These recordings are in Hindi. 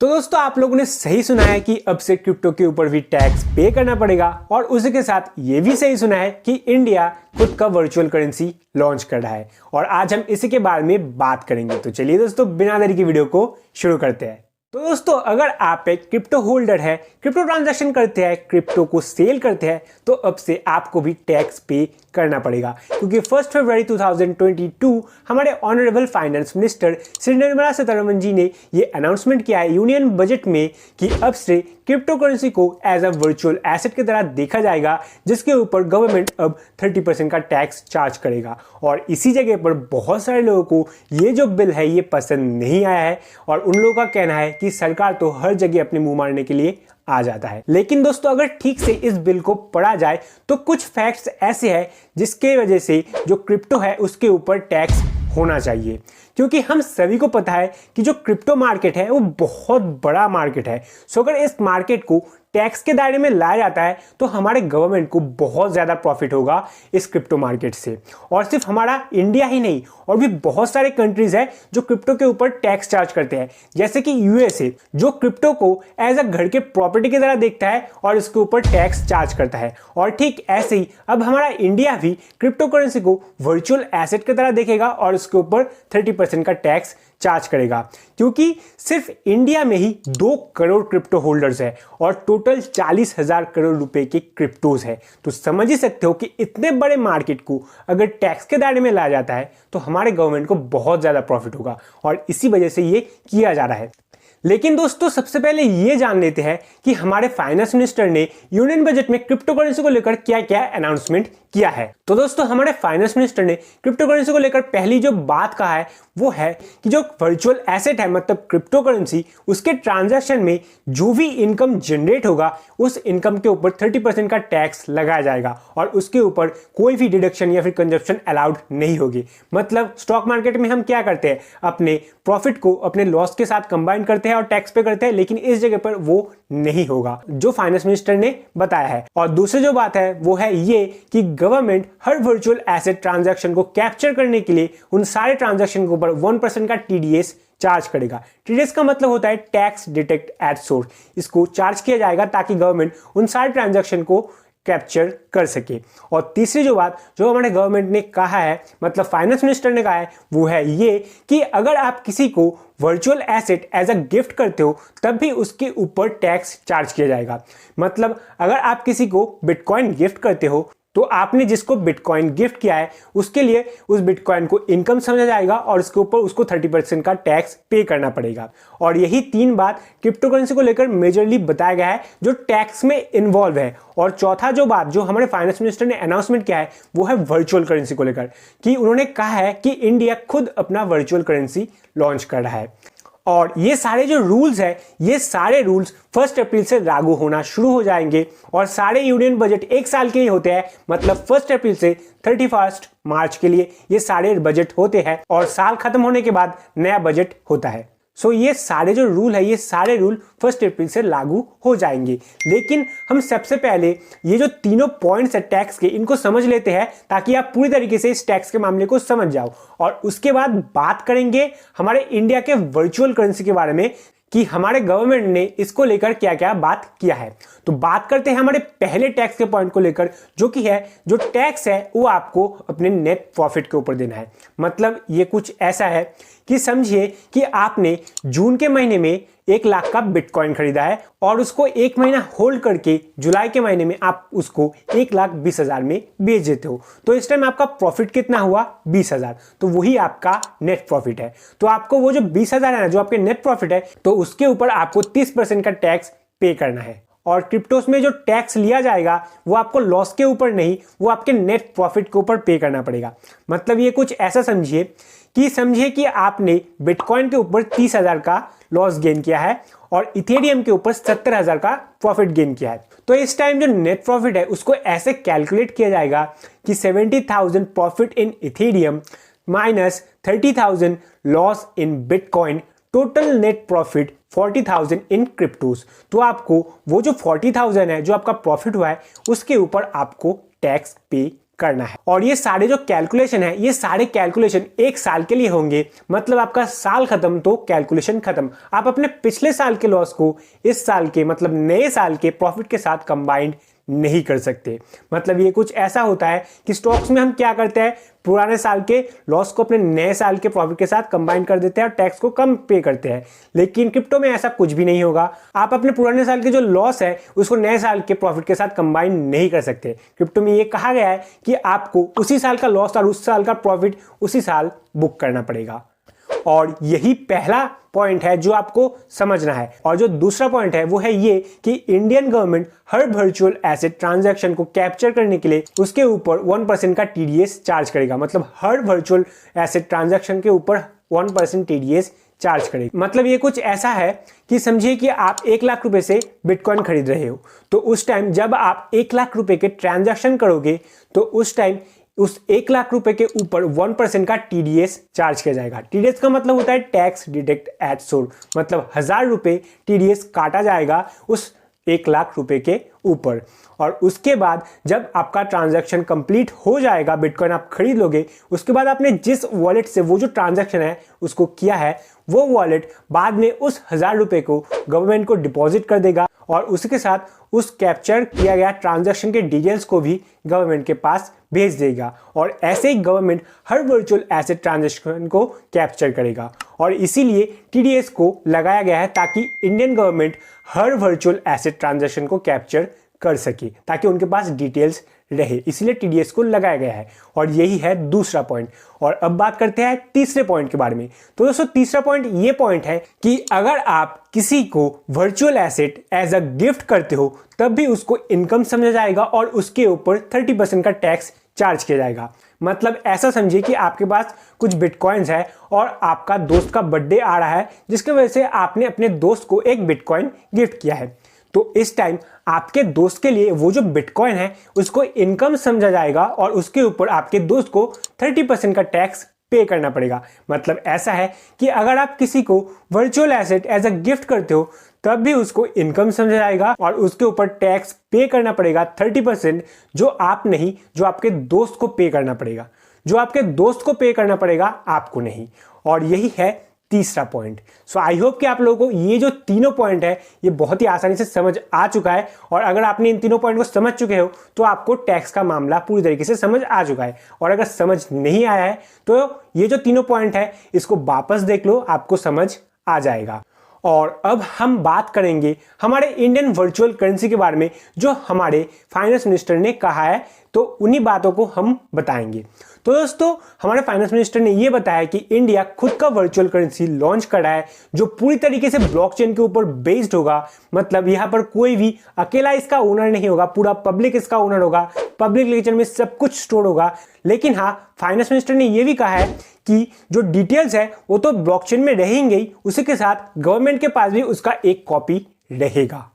तो दोस्तों आप लोगों ने सही सुना है कि अब से क्रिप्टो के ऊपर भी टैक्स पे करना पड़ेगा और उसी के साथ ये भी सही सुना है कि इंडिया खुद का वर्चुअल करेंसी लॉन्च कर रहा है और आज हम इसी के बारे में बात करेंगे। तो चलिए दोस्तों बिना देरी की वीडियो को शुरू करते हैं। तो दोस्तों अगर आप एक क्रिप्टो होल्डर है, क्रिप्टो ट्रांजैक्शन करते हैं, क्रिप्टो को सेल करते हैं तो अब से आपको भी टैक्स पे करना पड़ेगा क्योंकि 1 फरवरी 2022 हमारे honourable finance minister Shri Nirmala Sitharaman ji ने ये अनाउंसमेंट किया है यूनियन बजट में कि अब से क्रिप्टो करेंसी को एज अ वर्चुअल एसेट की तरह देखा जाएगा जिसके ऊपर गवर्नमेंट अब 30% का टैक्स चार्ज करेगा। और इसी जगह पर बहुत सारे लोगों को ये जो बिल है ये पसंद नहीं आया है और उन लोगों का कहना है कि सरकार तो हर जगह अपने मुंह मारने के लिए आ जाता है। लेकिन दोस्तों अगर ठीक से इस बिल को पढ़ा जाए तो कुछ फैक्ट्स ऐसे हैं जिसके वजह से जो क्रिप्टो है उसके ऊपर टैक्स होना चाहिए क्योंकि हम सभी को पता है कि जो क्रिप्टो मार्केट है वो बहुत बड़ा मार्केट है। सो अगर इस मार्केट को टैक्स के दायरे में लाया जाता है तो हमारे गवर्नमेंट को बहुत ज़्यादा प्रॉफिट होगा इस क्रिप्टो मार्केट से। और सिर्फ हमारा इंडिया ही नहीं और भी बहुत सारे कंट्रीज हैं जो क्रिप्टो के ऊपर टैक्स चार्ज करते हैं, जैसे कि यूएसए जो क्रिप्टो को एज अ घर के प्रॉपर्टी की तरह देखता है और इसके ऊपर टैक्स चार्ज करता है। और ठीक ऐसे ही अब हमारा इंडिया भी क्रिप्टो करेंसी को वर्चुअल एसेट की तरह देखेगा और उसके ऊपर 30% का टैक्स चार्ज करेगा क्योंकि सिर्फ इंडिया में ही 2 करोड़ क्रिप्टो होल्डर्स है और टोटल 40,000 करोड़ रुपए के क्रिप्टोज है। तो समझ ही सकते हो कि इतने बड़े मार्केट को अगर टैक्स के दायरे में लाया जाता है तो हमारे गवर्नमेंट को बहुत ज्यादा प्रॉफिट होगा और इसी वजह से ये किया जा रहा है। लेकिन दोस्तों सबसे पहले ये जान लेते हैं कि हमारे फाइनेंस मिनिस्टर ने यूनियन बजट में क्रिप्टो करेंसी को लेकर क्या क्या अनाउंसमेंट किया है। तो दोस्तों हमारे फाइनेंस मिनिस्टर ने क्रिप्टो करेंसी को लेकर पहली जो बात कहा है वो है कि जो वर्चुअल एसेट है मतलब क्रिप्टो करेंसी उसके ट्रांजैक्शन में जो भी इनकम जनरेट होगा उस इनकम के ऊपर 30% का टैक्स लगाया जाएगा और उसके ऊपर कोई भी डिडक्शन या फिर कंजप्शन अलाउड नहीं होगी। मतलब स्टॉक मार्केट में हम क्या करते हैं, अपने प्रॉफिट को अपने लॉस के साथ कंबाइन करते हैं और टैक्स पे करते हैं, लेकिन इस जगह पर वो नहीं होगा जो फाइनेंस मिनिस्टर ने बताया है। और दूसरी जो बात है वो है ये कि गवर्नमेंट हर वर्चुअल एसेट ट्रांजैक्शन को कैप्चर करने के लिए उन सारे ट्रांजैक्शन के ऊपर 1% का टीडीएस चार्ज करेगा। टीडीएस का मतलब होता है टैक्स डिटेक्ट एट सोर्स। इसको चार्ज किया जाएगा ताकि गवर्नमेंट उन सारे ट्रांजैक्शन को कैप्चर कर सके। और तीसरी जो बात जो हमारे गवर्नमेंट ने कहा है मतलब फाइनेंस मिनिस्टर ने कहा है वो है ये कि अगर आप किसी को virtual asset as a gift करते हो तब भी उसके ऊपर टैक्स चार्ज किया जाएगा। मतलब अगर आप किसी को बिटकॉइन गिफ्ट करते हो तो आपने जिसको बिटकॉइन गिफ्ट किया है उसके लिए उस बिटकॉइन को इनकम समझा जाएगा और उसके ऊपर उसको 30% का टैक्स पे करना पड़ेगा। और यही 3 बात क्रिप्टो करेंसी को लेकर मेजरली बताया गया है जो टैक्स में इन्वॉल्व है। और चौथा जो बात जो हमारे फाइनेंस मिनिस्टर ने अनाउंसमेंट किया है वो है वर्चुअल करेंसी को लेकर कि उन्होंने कहा है कि इंडिया खुद अपना वर्चुअल करेंसी लॉन्च कर रहा है। और ये सारे जो रूल्स है ये सारे रूल्स 1 अप्रैल से लागू होना शुरू हो जाएंगे और सारे यूनियन बजट 1 साल के ही होते हैं। मतलब 1 अप्रैल से 31 मार्च के लिए ये सारे बजट होते हैं और साल खत्म होने के बाद नया बजट होता है। सो ये सारे जो रूल है ये सारे रूल 1 अप्रैल से लागू हो जाएंगे। लेकिन हम सबसे पहले ये जो तीनों पॉइंट्स है टैक्स के इनको समझ लेते हैं ताकि आप पूरी तरीके से इस टैक्स के मामले को समझ जाओ और उसके बाद बात करेंगे हमारे इंडिया के वर्चुअल करेंसी के बारे में कि हमारे गवर्नमेंट ने इसको लेकर क्या क्या बात किया है। तो बात करते हैं हमारे पहले टैक्स के पॉइंट को लेकर जो कि है जो टैक्स है वो आपको अपने नेट प्रॉफिट के ऊपर देना है। मतलब ये कुछ ऐसा है कि समझिए कि आपने जून के महीने में 1 लाख का बिटकॉइन खरीदा है और उसको 1 महीना होल्ड करके जुलाई के महीने में आप उसको 1,20,000 में बेच देते हो तो इस टाइम आपका प्रॉफिट कितना हुआ 20,000। तो वही आपका नेट प्रॉफिट है। तो आपको वो जो 20,000 है ना जो आपके नेट प्रॉफिट है तो उसके ऊपर आपको 30% का टैक्स पे करना है। और क्रिप्टोस में जो टैक्स लिया जाएगा वो आपको लॉस के ऊपर नहीं वो आपके नेट प्रॉफिट के ऊपर पे करना पड़ेगा। मतलब ये कुछ ऐसा समझिए कि आपने बिटकॉइन के ऊपर 30,000 का लॉस गेन किया है और इथेरियम के ऊपर 70,000 का प्रॉफिट गेन किया है। तो इस टाइम जो नेट प्रॉफिट है उसको ऐसे कैलकुलेट किया जाएगा कि 70,000 profit in Ethereum minus 30,000 loss in bitcoin, total net profit 40,000 इन क्रिप्टोस। तो आपको वो जो 40,000 है जो आपका प्रॉफिट हुआ है उसके ऊपर आपको टैक्स पे करना है। और ये सारे जो कैलकुलेशन है, ये सारे कैलकुलेशन एक साल के लिए होंगे। मतलब आपका साल खत्म तो कैलकुलेशन खत्म। आप अपने पिछले साल के लॉस को इस साल के मतलब नए साल के प्रॉफिट के साथ कंबाइंड नहीं कर सकते। मतलब ये कुछ ऐसा होता है कि स्टॉक्स में हम क्या करते हैं, पुराने साल के लॉस को अपने नए साल के प्रॉफिट के साथ कंबाइन कर देते हैं और टैक्स को कम पे करते हैं। लेकिन क्रिप्टो में ऐसा कुछ भी नहीं होगा। आप अपने पुराने साल के जो लॉस है उसको नए साल के प्रॉफिट के साथ कंबाइन नहीं कर सकते। क्रिप्टो में ये कहा गया है कि आपको उसी साल का लॉस और उस साल का प्रॉफिट उसी साल बुक करना पड़ेगा। और यही पहला पॉइंट है जो आपको समझना है। और जो दूसरा पॉइंट है वो है ये कि इंडियन गवर्नमेंट हर वर्चुअल एसेट ट्रांजैक्शन को कैप्चर करने के लिए उसके ऊपर 1% का टीडीएस चार्ज करेगा। मतलब हर वर्चुअल एसेट ट्रांजैक्शन के ऊपर 1% टीडीएस चार्ज करेगा। मतलब ये कुछ ऐसा है कि समझिए कि आप 1 लाख रुपए से बिटकॉइन खरीद रहे हो, तो उस टाइम जब आप 1 लाख रुपए के ट्रांजैक्शन करोगे तो उस टाइम उस 1 लाख रुपए के ऊपर 1% का टीडीएस चार्ज किया जाएगा। टीडीएस का मतलब होता है टैक्स डिडक्ट एट सोर्स। मतलब 1000 रुपए टीडीएस काटा जाएगा उस 1 लाख रुपए के ऊपर। और उसके बाद जब आपका ट्रांजैक्शन कंप्लीट हो जाएगा, बिटकॉइन आप खरीद लोगे, उसके बाद आपने जिस वॉलेट से वो जो ट्रांजैक्शन है उसको किया है, वो वॉलेट बाद में उस 1000 रुपए को गवर्नमेंट को डिपॉजिट कर देगा और उसके साथ उस कैप्चर किया गया ट्रांजैक्शन के डिटेल्स को भी गवर्नमेंट के पास भेज देगा। और ऐसे ही गवर्नमेंट हर वर्चुअल एसेट ट्रांजैक्शन को कैप्चर करेगा। और इसीलिए टीडीएस को लगाया गया है ताकि इंडियन गवर्नमेंट हर वर्चुअल एसेट ट्रांजैक्शन को कैप्चर कर सके, ताकि उनके पास डिटेल्स रहे। इसीलिए टीडीएस को लगाया गया है। और यही है दूसरा पॉइंट। और अब बात करते हैं तीसरे पॉइंट के बारे में। तो दोस्तों तीसरा पॉइंट ये पॉइंट है कि अगर आप किसी को virtual asset as a gift करते हो तब भी उसको इनकम समझा जाएगा और उसके ऊपर 30% का टैक्स चार्ज किया जाएगा। मतलब ऐसा समझिए कि आपके पास कुछ बिटकॉइंस है और आपका दोस्त का बर्थडे आ रहा है, जिसकी वजह से आपने अपने दोस्त को एक बिटकॉइन गिफ्ट किया है। तो इस टाइम आपके दोस्त के लिए वो जो बिटकॉइन है उसको इनकम समझा जाएगा और उसके ऊपर आपके दोस्त को 30% का टैक्स पे करना पड़ेगा। मतलब ऐसा है कि अगर आप किसी को virtual asset as a gift करते हो तब भी उसको इनकम समझा जाएगा और उसके ऊपर टैक्स पे करना पड़ेगा 30%, जो आप नहीं, जो आपके दोस्त को पे करना पड़ेगा। जो आपके दोस्त को पे करना पड़ेगा, आपको नहीं। और यही है तीसरा पॉइंट। सो आई होप कि आप लोगों को ये जो तीनों पॉइंट है ये बहुत ही आसानी से समझ आ चुका है। और अगर आपने इन तीनों पॉइंट को समझ चुके हो तो आपको टैक्स का मामला पूरी तरीके से समझ आ चुका है। और अगर समझ नहीं आया है तो ये जो तीनों पॉइंट है इसको वापस देख लो, आपको समझ आ जाएगा। और अब हम बात करेंगे हमारे इंडियन वर्चुअल करेंसी के बारे में, जो हमारे फाइनेंस मिनिस्टर ने कहा है। तो उन्हीं बातों को हम बताएंगे। तो दोस्तों हमारे फाइनेंस मिनिस्टर ने यह बताया कि इंडिया खुद का वर्चुअल करेंसी लॉन्च कर रहा है जो पूरी तरीके से ब्लॉकचेन के ऊपर बेस्ड होगा। मतलब यहां पर कोई भी अकेला इसका ओनर नहीं होगा, पूरा पब्लिक इसका ओनर होगा। पब्लिक लेजर में सब कुछ स्टोर होगा। लेकिन हाँ, फाइनेंस मिनिस्टर ने यह भी कहा है कि जो डिटेल्स है वो तो ब्लॉकचेन में रहेंगे ही, उसी के साथ गवर्नमेंट के पास भी उसका एक कॉपी रहेगा।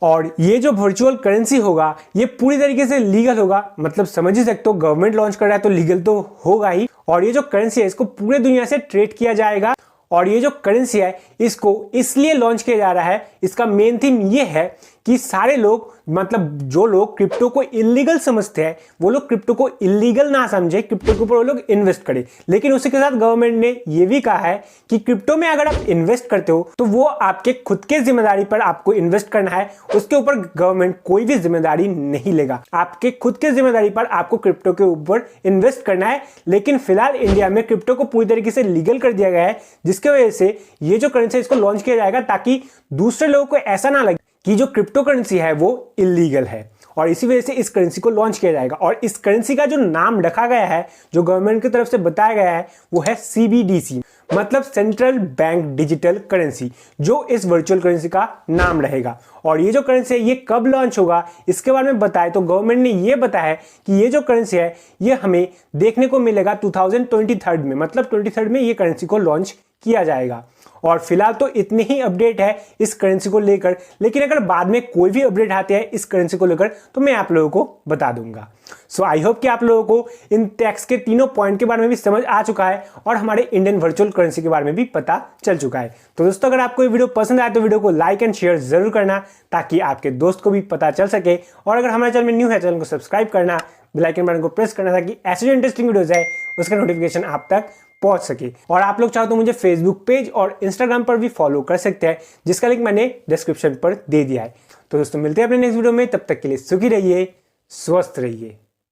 और ये जो वर्चुअल करेंसी होगा ये पूरी तरीके से लीगल होगा। मतलब समझ ही सकते हो, गवर्नमेंट लॉन्च कर रहा है तो लीगल तो होगा ही। और ये जो करेंसी है इसको पूरे दुनिया से ट्रेड किया जाएगा। और ये जो करेंसी है इसको इसलिए लॉन्च किया जा रहा है, इसका मेन थीम ये है कि सारे लोग, मतलब जो लोग क्रिप्टो को इलीगल समझते हैं वो लोग क्रिप्टो को इलीगल ना समझे, क्रिप्टो के ऊपर वो लोग इन्वेस्ट करें। लेकिन उसी के साथ गवर्नमेंट ने ये भी कहा है कि क्रिप्टो में अगर आप इन्वेस्ट करते हो तो वो आपके खुद के जिम्मेदारी पर आपको इन्वेस्ट करना है, उसके ऊपर गवर्नमेंट कोई भी जिम्मेदारी नहीं लेगा। आपके खुद के जिम्मेदारी पर आपको क्रिप्टो के ऊपर इन्वेस्ट करना है। लेकिन फिलहाल इंडिया में क्रिप्टो को पूरी तरीके से लीगल कर दिया गया है, जिसकी वजह से ये जो करेंसी इसको लॉन्च किया जाएगा ताकि दूसरे लोगों को ऐसा ना लगे कि जो क्रिप्टो करेंसी है वो इलीगल है। और इसी वजह से इस करेंसी को लॉन्च किया जाएगा। और इस करेंसी का जो नाम रखा गया है, जो गवर्नमेंट की तरफ से बताया गया है, वो है CBDC, मतलब सेंट्रल बैंक डिजिटल करेंसी, जो इस वर्चुअल करेंसी का नाम रहेगा। और ये जो करेंसी है ये कब लॉन्च होगा इसके बारे में बताया तो गवर्नमेंट ने ये बताया है कि ये जो करेंसी है ये हमें देखने को मिलेगा 2023 में। मतलब 23 में ये करेंसी को लॉन्च किया जाएगा। और फिलहाल तो इतनी ही अपडेट है इस करेंसी को लेकर। लेकिन अगर बाद में कोई भी अपडेट आते हैं इस करेंसी को लेकर तो मैं आप लोगों को बता दूंगा। सो आई होप कि आप लोगों को इन टैक्स के तीनों पॉइंट के बारे में भी समझ आ चुका है और हमारे इंडियन वर्चुअल करेंसी के बारे में भी पता चल चुका है। तो दोस्तों अगर आपको ये वीडियो पसंद आए तो वीडियो को लाइक एंड शेयर जरूर करना ताकि आपके दोस्त को भी पता चल सके। और अगर हमारे चैनल में न्यू है, चैनल को सब्सक्राइब करना, बेल आइकन बटन को प्रेस करना ताकि ऐसे जो इंटरेस्टिंग वीडियोस है उसका नोटिफिकेशन आप तक पहुंच सके। और आप लोग चाहो तो मुझे फेसबुक पेज और इंस्टाग्राम पर भी फॉलो कर सकते हैं, जिसका लिंक मैंने डिस्क्रिप्शन पर दे दिया है। तो दोस्तों मिलते हैं अपने नेक्स्ट वीडियो में, तब तक के लिए सुखी रहिए, स्वस्थ रहिए।